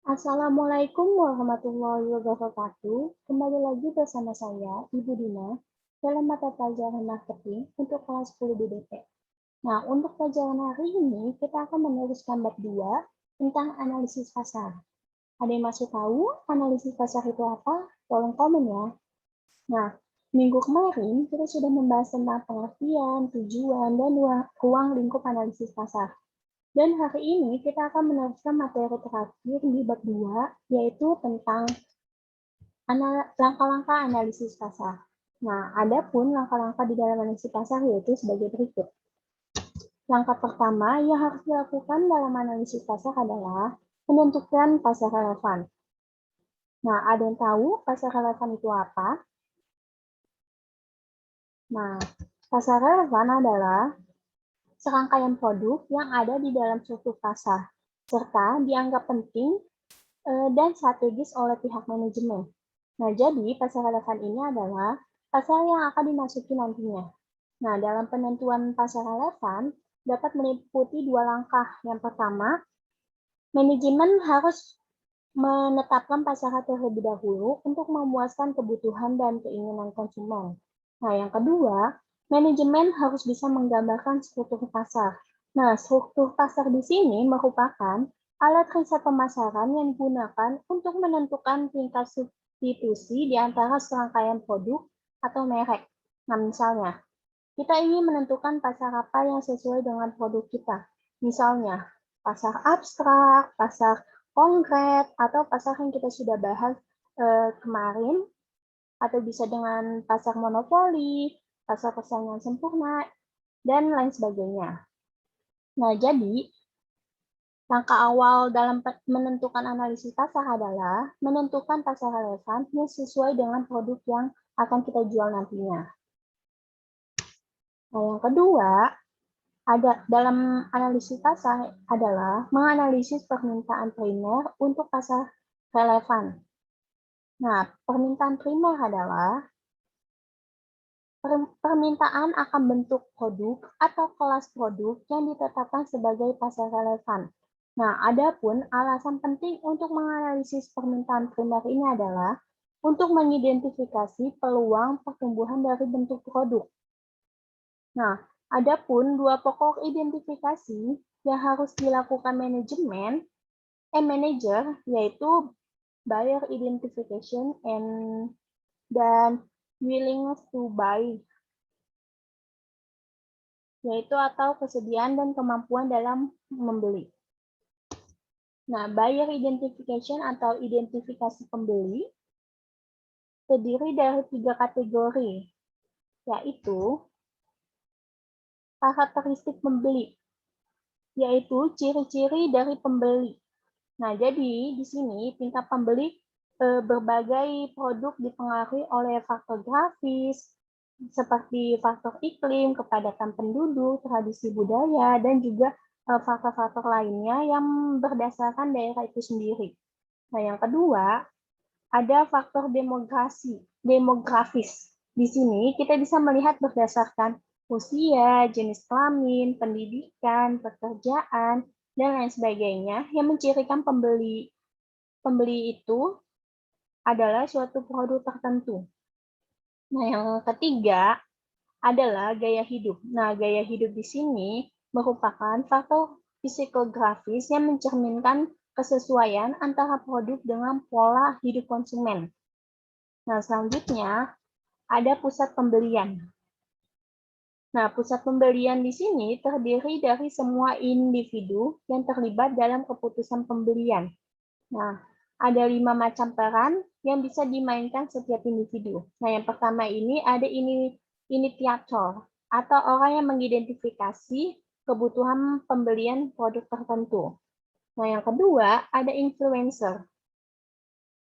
Assalamualaikum warahmatullahi wabarakatuh. Kembali lagi bersama saya, Ibu Dina, dalam mata pelajaran marketing untuk kelas 10 BDP. Nah, untuk pelajaran hari ini, kita akan meneruskan bab 2 tentang analisis pasar. Ada yang masih tahu analisis pasar itu apa? Tolong komen ya. Nah, minggu kemarin kita sudah membahas tentang pengertian, tujuan, dan ruang lingkup analisis pasar. Dan hari ini kita akan meneruskan materi terakhir di bab 2, yaitu tentang langkah-langkah analisis pasar. Nah, ada pun langkah-langkah di dalam analisis pasar yaitu sebagai berikut. Langkah pertama yang harus dilakukan dalam analisis pasar adalah menentukan pasar relevan. Nah, ada yang tahu pasar relevan itu apa? Nah, pasar relevan adalah serangkaian produk yang ada di dalam suatu pasar, serta dianggap penting dan strategis oleh pihak manajemen. Nah, jadi pasar relevan ini adalah pasar yang akan dimasuki nantinya. Nah, dalam penentuan pasar relevan dapat meliputi dua langkah. Yang pertama, manajemen harus menetapkan pasar terlebih dahulu untuk memuaskan kebutuhan dan keinginan konsumen. Nah, yang kedua, manajemen harus bisa menggambarkan struktur pasar. Nah, struktur pasar di sini merupakan alat riset pemasaran yang digunakan untuk menentukan tingkat substitusi di antara serangkaian produk atau merek. Nah, misalnya, kita ingin menentukan pasar apa yang sesuai dengan produk kita. Misalnya, pasar abstrak, pasar konkret, atau pasar yang kita sudah bahas kemarin, atau bisa dengan pasar monopoli, pasar persaingan sempurna, dan lain sebagainya. Nah, jadi langkah awal dalam menentukan analisis pasar adalah menentukan pasar relevan yang sesuai dengan produk yang akan kita jual nantinya. Nah, yang kedua, ada dalam analisis pasar adalah menganalisis permintaan primer untuk pasar relevan. Nah, permintaan primer adalah permintaan akan bentuk produk atau kelas produk yang ditetapkan sebagai pasar relevan. Nah, adapun alasan penting untuk menganalisis permintaan primer ini adalah untuk mengidentifikasi peluang pertumbuhan dari bentuk produk. Nah, adapun dua pokok identifikasi yang harus dilakukan manager, yaitu buyer identification dan willingness to buy, yaitu atau kesediaan dan kemampuan dalam membeli. Nah, buyer identification atau identifikasi pembeli terdiri dari 3 kategori, yaitu karakteristik pembeli, yaitu ciri-ciri dari pembeli. Nah, jadi di sini tingkat pembeli berbagai produk dipengaruhi oleh faktor grafis, seperti faktor iklim, kepadatan penduduk, tradisi budaya, dan juga faktor-faktor lainnya yang berdasarkan daerah itu sendiri. Nah, yang kedua, ada faktor demografis. Di sini kita bisa melihat berdasarkan usia, jenis kelamin, pendidikan, pekerjaan, dan lain sebagainya yang mencirikan pembeli. Pembeli itu adalah suatu produk tertentu. Nah, yang ketiga adalah gaya hidup. Nah, gaya hidup di sini merupakan faktor psikografis yang mencerminkan kesesuaian antara produk dengan pola hidup konsumen. Nah, selanjutnya ada pusat pembelian. Nah, pusat pembelian di sini terdiri dari semua individu yang terlibat dalam keputusan pembelian. Nah, ada 5 macam peran yang bisa dimainkan setiap individu. Nah, yang pertama ini ada initiator atau orang yang mengidentifikasi kebutuhan pembelian produk tertentu. Nah, yang kedua ada influencer,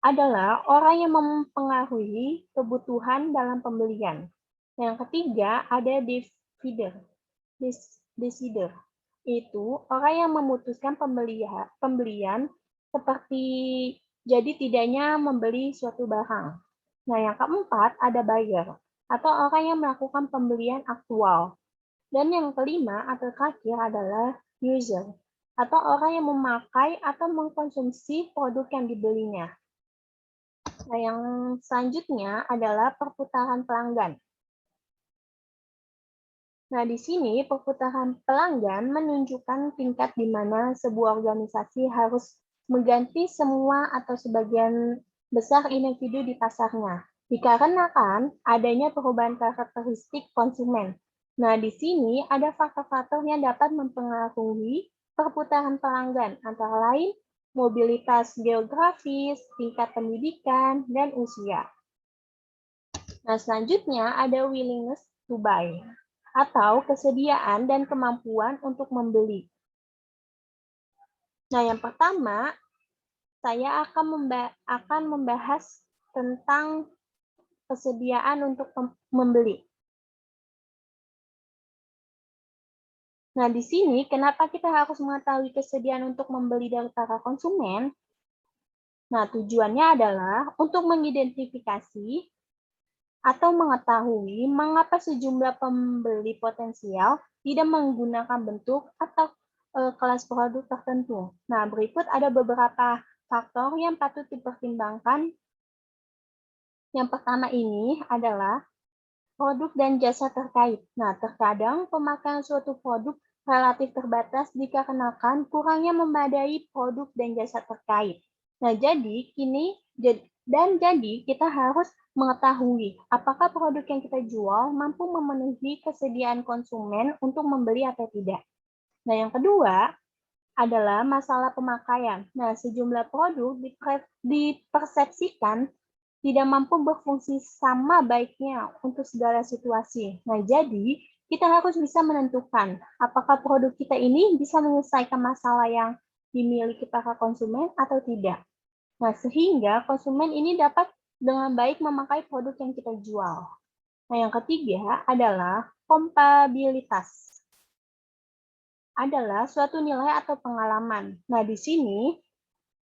adalah orang yang mempengaruhi kebutuhan dalam pembelian. Yang ketiga ada decider, itu orang yang memutuskan pembelian seperti jadi tidaknya membeli suatu barang. Nah, yang keempat ada buyer atau orang yang melakukan pembelian aktual. Dan yang kelima atau terakhir adalah user atau orang yang memakai atau mengkonsumsi produk yang dibelinya. Nah, yang selanjutnya adalah perputaran pelanggan. Nah, di sini perputaran pelanggan menunjukkan tingkat di mana sebuah organisasi harus mengganti semua atau sebagian besar individu di pasarnya, dikarenakan adanya perubahan karakteristik konsumen. Nah, di sini ada faktor-faktor yang dapat mempengaruhi perputaran pelanggan, antara lain mobilitas geografis, tingkat pendidikan, dan usia. Nah, selanjutnya ada willingness to buy, atau kesediaan dan kemampuan untuk membeli. Nah, yang pertama, saya akan membahas tentang kesediaan untuk membeli. Nah, di sini kenapa kita harus mengetahui kesediaan untuk membeli dari para konsumen? Nah, tujuannya adalah untuk mengidentifikasi atau mengetahui mengapa sejumlah pembeli potensial tidak menggunakan bentuk atau kelas produk tertentu. Nah, berikut ada beberapa faktor yang patut dipertimbangkan. Yang pertama ini adalah produk dan jasa terkait. Nah, terkadang pemakaian suatu produk relatif terbatas dikarenakan kurangnya memadai produk dan jasa terkait. Nah, jadi kita harus mengetahui apakah produk yang kita jual mampu memenuhi kesediaan konsumen untuk membeli atau tidak. Nah, yang kedua adalah masalah pemakaian. Nah, sejumlah produk dipersepsikan tidak mampu berfungsi sama baiknya untuk segala situasi. Nah, jadi kita harus bisa menentukan apakah produk kita ini bisa menyelesaikan masalah yang dimiliki para konsumen atau tidak. Nah, sehingga konsumen ini dapat dengan baik memakai produk yang kita jual. Nah, yang ketiga adalah kompatibilitas. Adalah suatu nilai atau pengalaman. Nah, di sini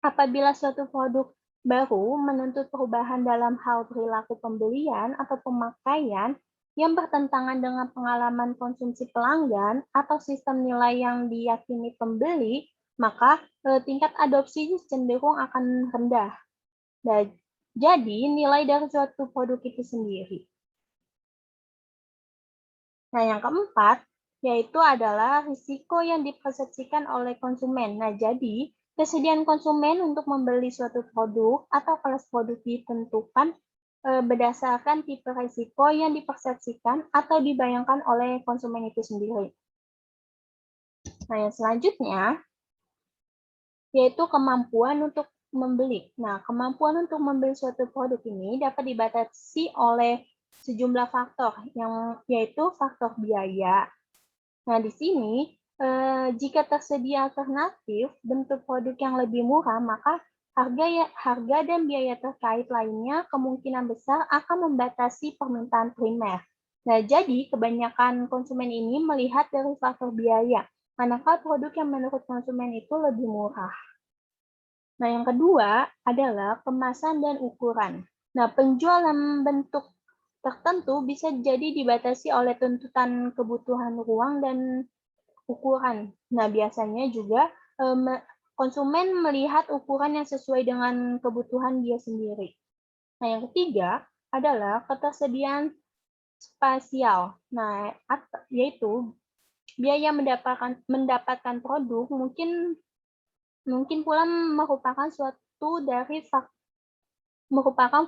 apabila suatu produk baru menuntut perubahan dalam hal perilaku pembelian atau pemakaian yang bertentangan dengan pengalaman konsumsi pelanggan atau sistem nilai yang diyakini pembeli, maka tingkat adopsi cenderung akan rendah. Nah, jadi nilai dari suatu produk itu sendiri. Nah, yang keempat yaitu adalah risiko yang dipersepsikan oleh konsumen. Nah, jadi kesediaan konsumen untuk membeli suatu produk atau kelas produk ditentukan berdasarkan tipe risiko yang dipersepsikan atau dibayangkan oleh konsumen itu sendiri. Nah, yang selanjutnya yaitu kemampuan untuk membeli. Nah, kemampuan untuk membeli suatu produk ini dapat dibatasi oleh sejumlah faktor, yaitu faktor biaya. Nah, di sini, jika tersedia alternatif bentuk produk yang lebih murah, maka harga dan biaya terkait lainnya kemungkinan besar akan membatasi permintaan primer. Nah, jadi kebanyakan konsumen ini melihat dari faktor biaya, manakala produk yang menurut konsumen itu lebih murah. Nah, yang kedua adalah kemasan dan ukuran. Nah, penjualan bentuk tertentu bisa jadi dibatasi oleh tuntutan kebutuhan ruang dan ukuran. Nah, biasanya juga konsumen melihat ukuran yang sesuai dengan kebutuhan dia sendiri. Nah, yang ketiga adalah ketersediaan spasial. Nah, yaitu biaya mendapatkan produk mungkin pula merupakan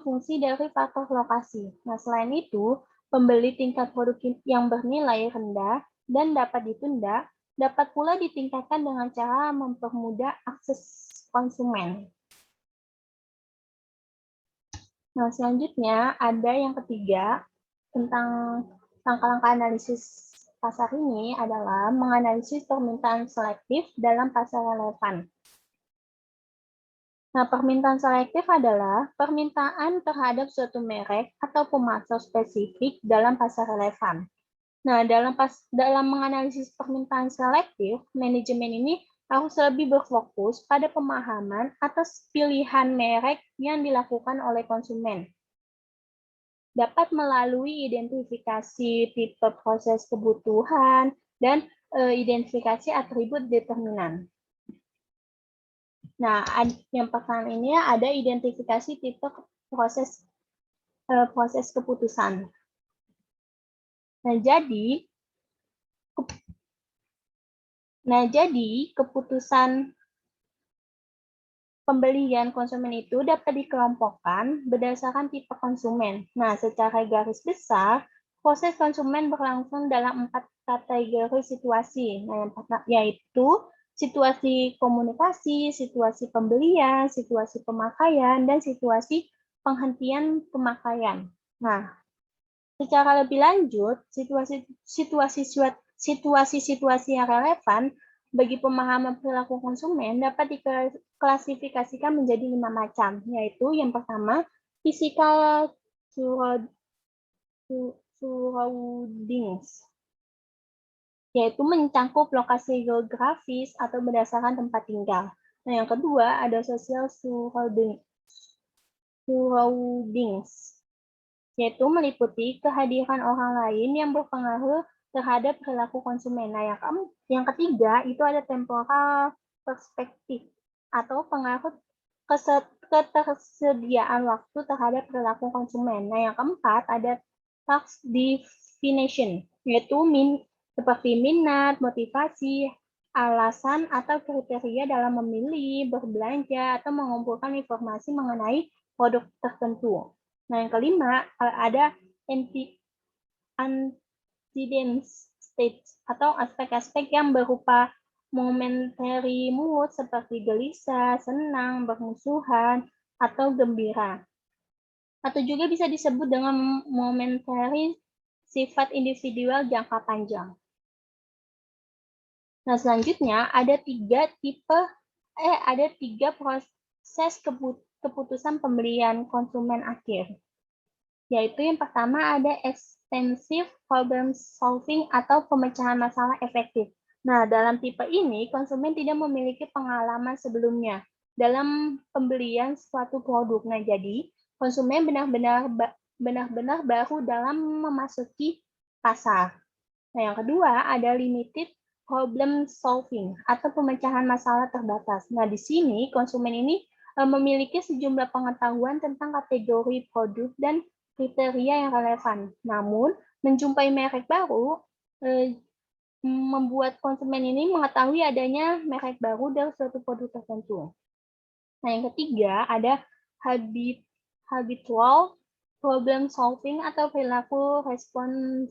fungsi dari faktor lokasi. Nah, selain itu, pembeli tingkat produk yang bernilai rendah dan dapat ditunda dapat pula ditingkatkan dengan cara mempermudah akses konsumen. Nah, selanjutnya ada yang ketiga tentang langkah-langkah analisis pasar ini adalah menganalisis permintaan selektif dalam pasar relevan. Nah, permintaan selektif adalah permintaan terhadap suatu merek atau pemasok spesifik dalam pasar relevan. Nah, dalam menganalisis permintaan selektif, manajemen ini harus lebih berfokus pada pemahaman atas pilihan merek yang dilakukan oleh konsumen. Dapat melalui identifikasi tipe proses kebutuhan dan identifikasi atribut determinan. Nah, yang pertama ini ada identifikasi tipe proses keputusan. Nah, jadi keputusan pembelian konsumen itu dapat dikelompokkan berdasarkan tipe konsumen. Nah, secara garis besar, proses konsumen berlangsung dalam 4 kategori situasi. Nah, yang pertama yaitu situasi komunikasi, situasi pembelian, situasi pemakaian, dan situasi penghentian pemakaian. Nah, secara lebih lanjut, situasi-situasi yang relevan bagi pemahaman perilaku konsumen dapat diklasifikasikan menjadi 5 macam, yaitu yang pertama, physical surroundings, yaitu mencakup lokasi geografis atau berdasarkan tempat tinggal. Nah, yang kedua ada social surroundings, yaitu meliputi kehadiran orang lain yang berpengaruh terhadap perilaku konsumen. Nah, yang ketiga itu ada temporal perspektif atau pengaruh ketersediaan waktu terhadap perilaku konsumen. Nah, yang keempat ada task definition, yaitu seperti minat, motivasi, alasan atau kriteria dalam memilih, berbelanja, atau mengumpulkan informasi mengenai produk tertentu. Nah, yang kelima ada antecedent state atau aspek-aspek yang berupa momentary mood seperti gelisah, senang, bermusuhan, atau gembira. Atau juga bisa disebut dengan momentary sifat individual jangka panjang. Nah, selanjutnya ada tiga proses keputusan pembelian konsumen akhir. Yaitu yang pertama ada extensive problem solving atau pemecahan masalah efektif. Nah, dalam tipe ini konsumen tidak memiliki pengalaman sebelumnya dalam pembelian suatu produk. Nah, jadi konsumen benar-benar baru dalam memasuki pasar. Nah, yang kedua ada limited problem solving atau pemecahan masalah terbatas. Nah, di sini konsumen ini memiliki sejumlah pengetahuan tentang kategori produk dan kriteria yang relevan. Namun, menjumpai merek baru membuat konsumen ini mengetahui adanya merek baru dari suatu produk tertentu. Nah, yang ketiga ada habitual problem solving atau perilaku respon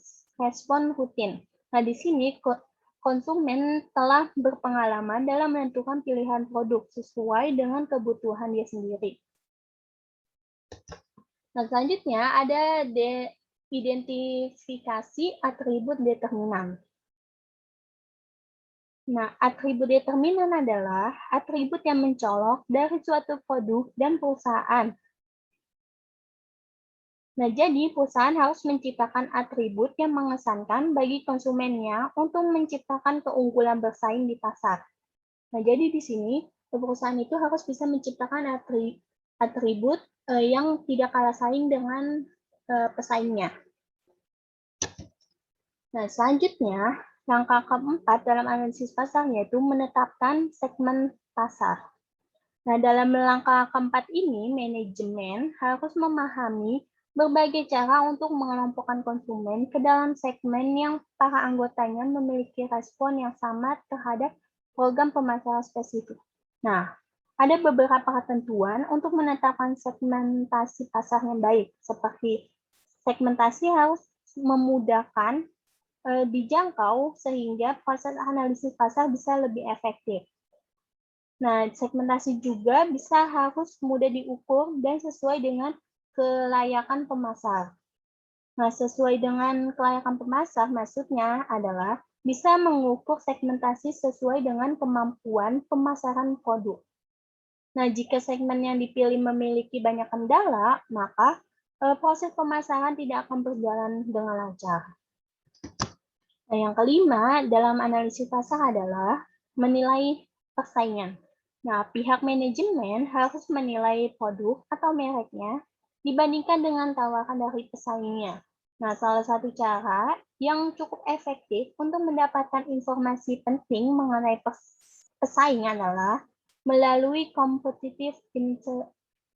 rutin. Nah, di sini konsumen telah berpengalaman dalam menentukan pilihan produk sesuai dengan kebutuhan dia sendiri. Nah, selanjutnya ada identifikasi atribut determinan. Nah, atribut determinan adalah atribut yang mencolok dari suatu produk dan perusahaan. Nah, jadi perusahaan harus menciptakan atribut yang mengesankan bagi konsumennya untuk menciptakan keunggulan bersaing di pasar. Nah, jadi di sini perusahaan itu harus bisa menciptakan atribut yang tidak kalah saing dengan pesaingnya. Nah, selanjutnya, langkah keempat dalam analisis pasar yaitu menetapkan segmen pasar. Nah, dalam langkah keempat ini, manajemen harus memahami berbagai cara untuk mengelompokkan konsumen ke dalam segmen yang para anggotanya memiliki respon yang sama terhadap program pemasaran spesifik. Nah, ada beberapa ketentuan untuk menetapkan segmentasi pasar yang baik, seperti segmentasi harus memudahkan dijangkau sehingga proses analisis pasar bisa lebih efektif. Nah, segmentasi juga harus mudah diukur dan sesuai dengan kelayakan pemasar. Nah, sesuai dengan kelayakan pemasar maksudnya adalah bisa mengukur segmentasi sesuai dengan kemampuan pemasaran produk. Nah, jika segmen yang dipilih memiliki banyak kendala, maka proses pemasaran tidak akan berjalan dengan lancar. Nah, yang kelima dalam analisis pasar adalah menilai persaingan. Nah, pihak manajemen harus menilai produk atau mereknya dibandingkan dengan tawaran dari pesaingnya. Nah, salah satu cara yang cukup efektif untuk mendapatkan informasi penting mengenai pesaing adalah melalui competitive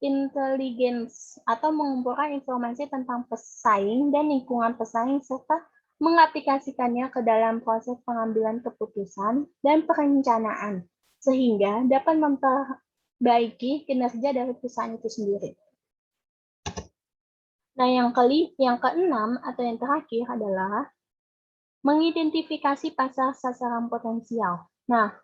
intelligence atau mengumpulkan informasi tentang pesaing dan lingkungan pesaing serta mengaplikasikannya ke dalam proses pengambilan keputusan dan perencanaan sehingga dapat memperbaiki kinerja dari perusahaan itu sendiri. Nah, yang keenam atau yang terakhir adalah mengidentifikasi pasar sasaran potensial. Nah,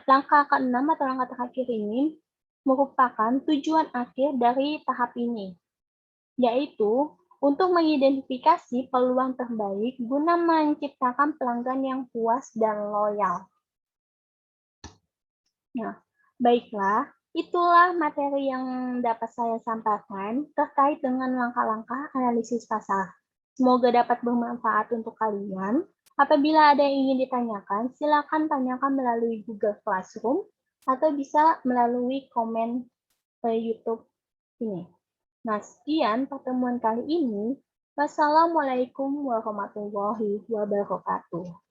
langkah ke-6 atau langkah terakhir ini merupakan tujuan akhir dari tahap ini, yaitu untuk mengidentifikasi peluang terbaik guna menciptakan pelanggan yang puas dan loyal. Nah, baiklah, itulah materi yang dapat saya sampaikan terkait dengan langkah-langkah analisis pasar. Semoga dapat bermanfaat untuk kalian. Apabila ada yang ingin ditanyakan, silakan tanyakan melalui Google Classroom atau bisa melalui komen ke YouTube ini. Nah, sekian pertemuan kali ini. Wassalamualaikum warahmatullahi wabarakatuh.